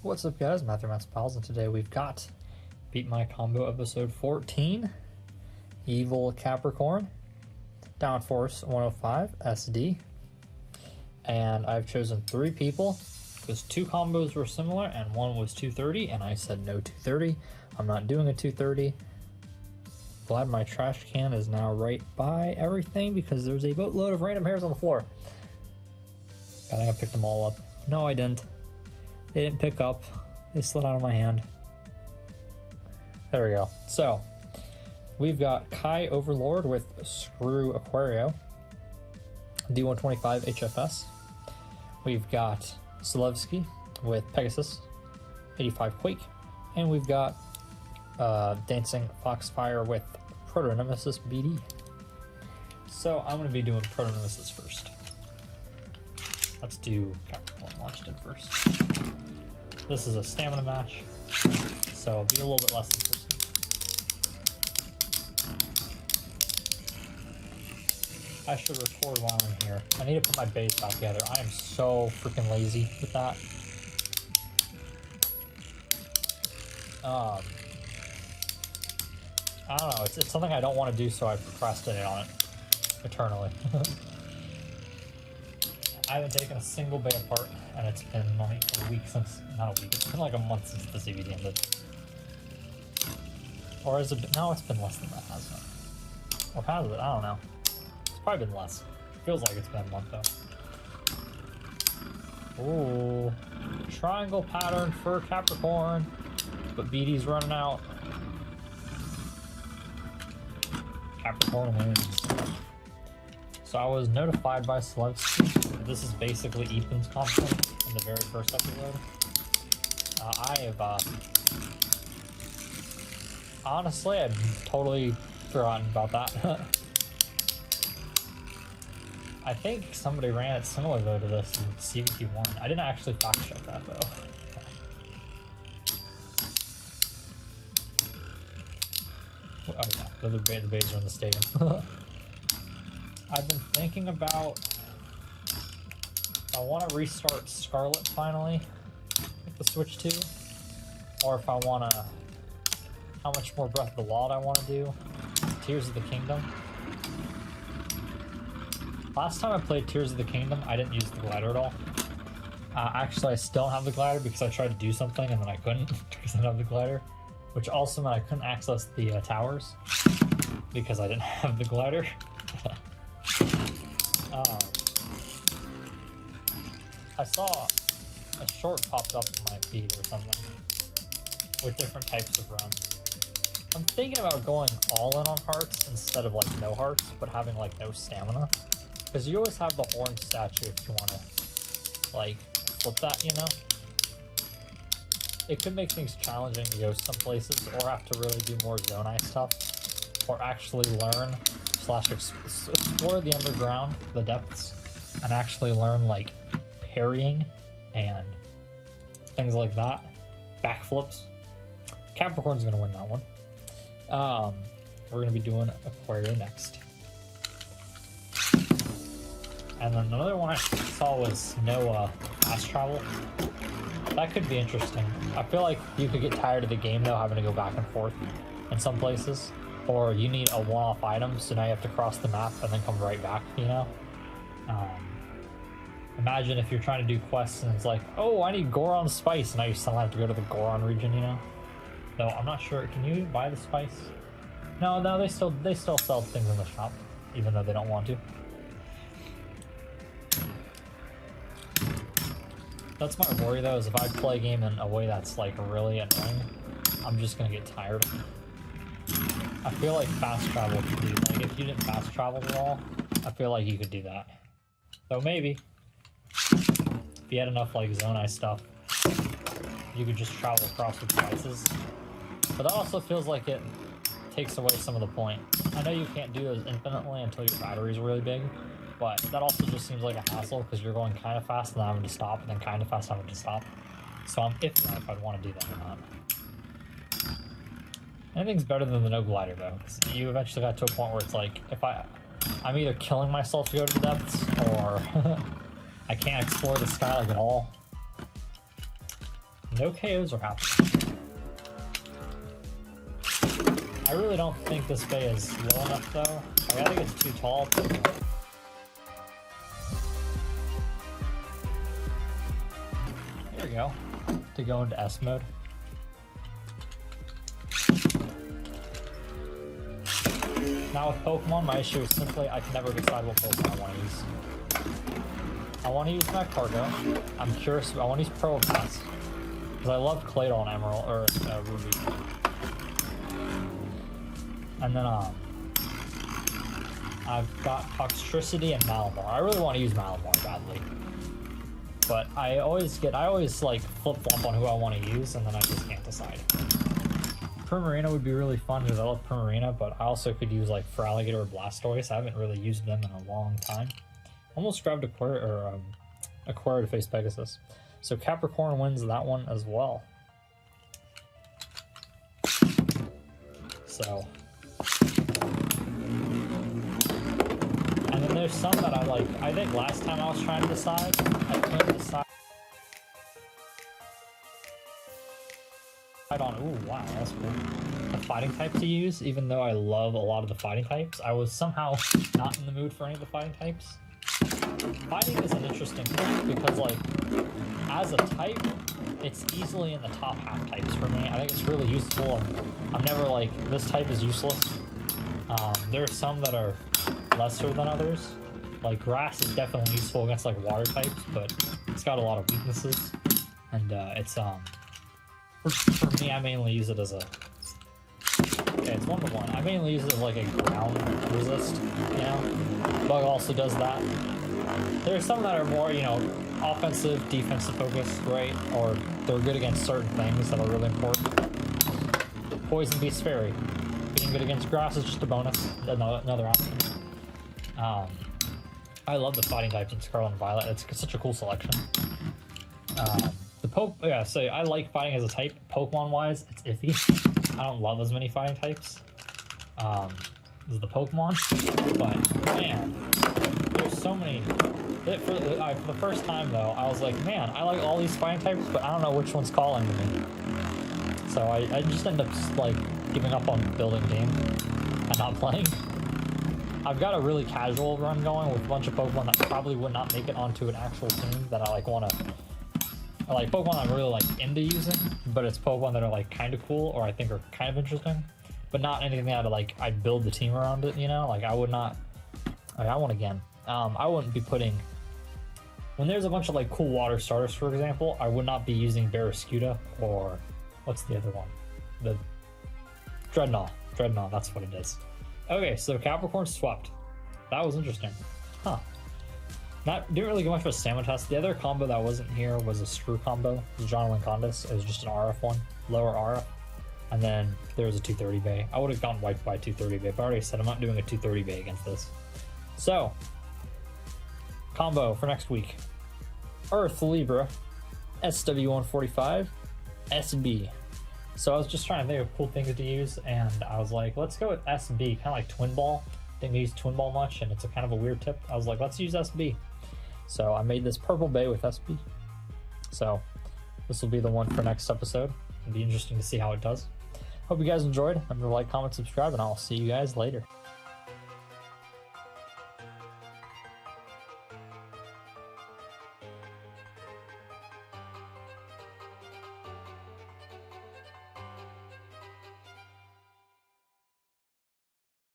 What's up, guys? Matthew Matt's Pals, and today we've got Beat My Combo episode 14, Evil Capricorn, Downforce 105 SD, and I've chosen 3 people because 2 combos were similar and one was 230, and I said no 230. I'm not doing a 230. Glad my trash can is now right by everything because there's a boatload of random hairs on the floor. I think I picked them all up. No, I didn't. They didn't pick up. They slid out of my hand. There we go. So, we've got Kai Overlord with Screw Aquario, D125 HFS. We've got Zalewski with Pegasus, 85 Quake. And we've got Dancing Foxfire with Proto-Nemesis BD. So, I'm going to be doing Proto-Nemesis first. Let's do Capricorn launched in first. This is a stamina match, so it'll be a little bit less interesting. I should record while I'm here. I need to put my base back together. I am so freaking lazy with that. I don't know, it's something I don't want to do, so I procrastinate on it eternally. I haven't taken a single bay apart, and it's been like a week since, not a week, it's been like a month since the CBD ended. Or has it been, no, it's been less than that, hasn't it? Or has it? I don't know. It's probably been less. Feels like it's been a month though. Ooh, triangle pattern for Capricorn, but BD's running out. Capricorn wins. So I was notified by Zalewski. This is basically Ethan's compliment in the very first episode. Honestly, I'd totally forgotten about that. I think somebody ran it similar though to this in CBT1. I didn't actually fact check that though. Oh yeah, the bays are in the stadium. I've been thinking about, I want to restart Scarlet finally with the Switch 2, or if I want to, how much more Breath of the Wild I want to do, Tears of the Kingdom. Last time I played Tears of the Kingdom, I didn't use the glider at all. Actually, I still have the glider because I tried to do something and then I couldn't because I didn't have the glider, which also meant I couldn't access the towers because I didn't have the glider. I saw a short popped up in my feed or something with different types of runs. I'm thinking about going all in on hearts instead of like no hearts, but having like no stamina. Because you always have the orange statue if you want to like flip that, you know? It could make things challenging to go some places or have to really do more zone eye stuff or actually learn / explore the underground, the depths, and actually learn like parrying and things like that. Backflips. Capricorn's gonna win that one. We're gonna be doing Aquario next. And then another one I saw was no fast travel. That could be interesting. I feel like you could get tired of the game though, having to go back and forth in some places. Or you need a one-off item, so now you have to cross the map and then come right back, you know? Imagine if you're trying to do quests and it's like, oh, I need Goron spice, and now you still have to go to the Goron region, you know? Though I'm not sure, can you buy the spice? No, they still sell things in the shop, even though they don't want to. That's my worry though, is if I play a game in a way that's like really annoying, I'm just gonna get tired of it. I feel like fast travel could do, like if you didn't fast travel at all, I feel like you could do that. Though maybe, if you had enough like zone eye stuff, you could just travel across with devices. But that also feels like it takes away some of the point. I know you can't do those infinitely until your battery's really big, but that also just seems like a hassle because you're going kind of fast and then having to stop, and then kind of fast and having to stop. So I'm iffy on if I'd want to do that or not. Anything's better than the no glider though, because you eventually got to a point where it's like, if I'm either killing myself to go to the depths, or I can't explore the sky like at all. No KOs are happening. I really don't think this bay is low enough though. I think it's too tall. There we go. To go into S mode. Now with Pokemon, my issue is simply I can never decide what Pokemon I want to use. I want to use Magcargo. I'm curious. I want to use Probopass because I love Claydol and Emerald or Ruby. And then I've got Toxtricity and Malamar. I really want to use Malamar badly, but I always like flip flop on who I want to use, and then I just can't decide. Primarina would be really fun because I love Primarina, but I also could use like Feraligatr or Blastoise. I haven't really used them in a long time. Almost grabbed Aquaria to face Pegasus. So Capricorn wins that one as well. So. And then there's some that I like. I think last time I was trying to decide, I couldn't decide on, ooh, wow, that's cool. The fighting type to use, even though I love a lot of the fighting types. I was somehow not in the mood for any of the fighting types. Fighting is an interesting thing because, like, as a type, it's easily in the top half types for me. I think it's really useful. I'm never like, this type is useless. There are some that are lesser than others. Like, grass is definitely useful against, like, water types, but it's got a lot of weaknesses. And, for me, I mainly use it as a... Okay, it's 1-to-1. I mainly use it as like a ground resist, you know? Bug also does that. There are some that are more, you know, offensive, defensive focused, right? Or they're good against certain things that are really important. Poison Beast Fairy. Being good against grass is just a bonus. Another option. I love the fighting types in Scarlet and Violet. It's such a cool selection. So I like fighting as a type. Pokemon-wise, it's iffy. I don't love as many fighting types as the Pokemon, but man, there's so many. For the first time though, I was like, man, I like all these fighting types, but I don't know which one's calling to me. So I just end up like giving up on building game and not playing. I've got a really casual run going with a bunch of Pokemon that probably would not make it onto an actual team that I like want to. I like Pokemon I'm really like into using, but it's Pokemon that are like kind of cool or I think are kind of interesting, but not anything that I'd build the team around it, you know? Like I would not, I won't again. I wouldn't be putting, when there's a bunch of like cool water starters, for example, I would not be using Barraskewda or what's the other one? The Dreadnought. Dreadnought, that's what it is. Okay, so Capricorn swept. That was interesting. Huh. Didn't really get much of a stamina test. The other combo that wasn't here was a screw combo. It was John Condis. It was just an RF one, lower RF. And then there was a 230 bay. I would have gotten wiped by 230 bay, but I already said I'm not doing a 230 bay against this. So, combo for next week. Earth Libra, SW145, SB. So I was just trying to think of cool things to use, and I was like, let's go with SB, kind of like Twin Ball. Didn't use Twin Ball much, and it's a kind of a weird tip. I was like, let's use SB. So I made this purple bay with SB. So this will be the one for next episode. It'll be interesting to see how it does. Hope you guys enjoyed. Remember to like, comment, subscribe, and I'll see you guys later.